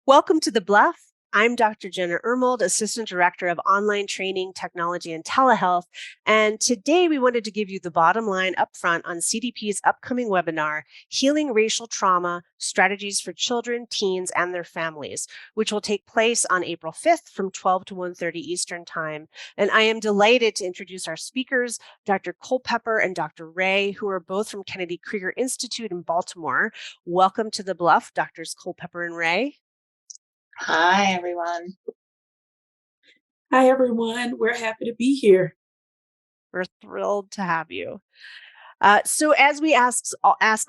Welcome to the BLUF. I'm Dr. Jenna Ermold, Assistant Director of Online Training, Technology, and Telehealth. And today we wanted to give you the bottom line up front on CDP's upcoming webinar, Healing Racial Trauma, Strategies for Children, Teens, and Their Families, which will take place on April 5th from 12 to 1:30 Eastern Time. And I am delighted to introduce our speakers, Dr. Culpepper and Dr. Ray, who are both from Kennedy Krieger Institute in Baltimore. Welcome to the BLUF, Drs. Culpepper and Ray. Hi, everyone. Hi, everyone. We're happy to be here. We're thrilled to have you. So as we ask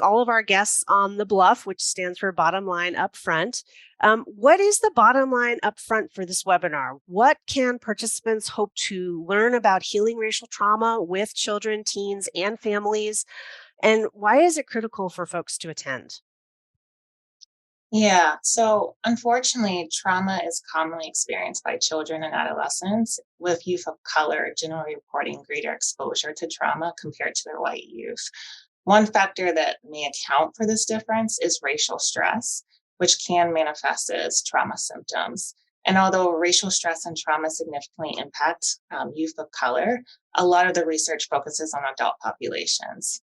all of our guests on the BLUF, which stands for bottom line up front, what is the bottom line up front for this webinar? What can participants hope to learn about healing racial trauma with children, teens, and families? And why is it critical for folks to attend? Yeah, so unfortunately, trauma is commonly experienced by children and adolescents, with youth of color generally reporting greater exposure to trauma compared to their white youth. One factor that may account for this difference is racial stress, which can manifest as trauma symptoms. And although racial stress and trauma significantly impact youth of color, a lot of the research focuses on adult populations.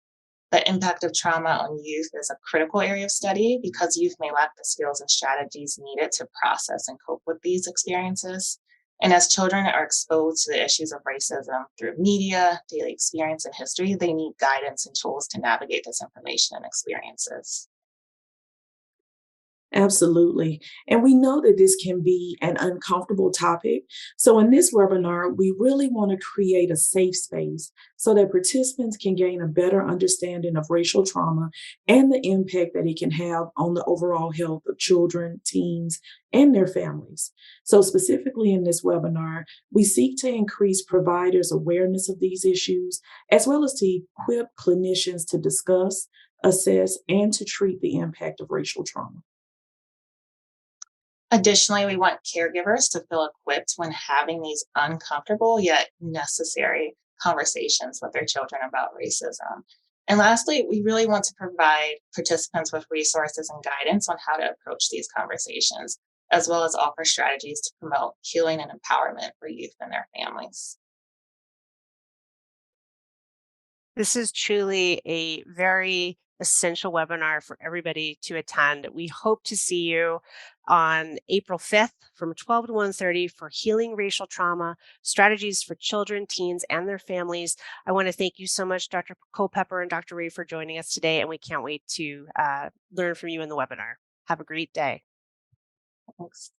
The impact of trauma on youth is a critical area of study because youth may lack the skills and strategies needed to process and cope with these experiences. And as children are exposed to the issues of racism through media, daily experience, and history, they need guidance and tools to navigate this information and experiences. Absolutely. And we know that this can be an uncomfortable topic. So, in this webinar, we really want to create a safe space so that participants can gain a better understanding of racial trauma and the impact that it can have on the overall health of children, teens, and their families. So, specifically in this webinar, we seek to increase providers' awareness of these issues, as well as to equip clinicians to discuss, assess, and to treat the impact of racial trauma. Additionally, we want caregivers to feel equipped when having these uncomfortable yet necessary conversations with their children about racism. And lastly, we really want to provide participants with resources and guidance on how to approach these conversations, as well as offer strategies to promote healing and empowerment for youth and their families. This is truly a very essential webinar for everybody to attend. We hope to see you on April 5th from 12 to 1:30 for Healing Racial Trauma, Strategies for Children, Teens, and Their Families. I want to thank you so much, Dr. Culpepper and Dr. Ray, for joining us today, and we can't wait to learn from you in the webinar. Have a great day. Thanks.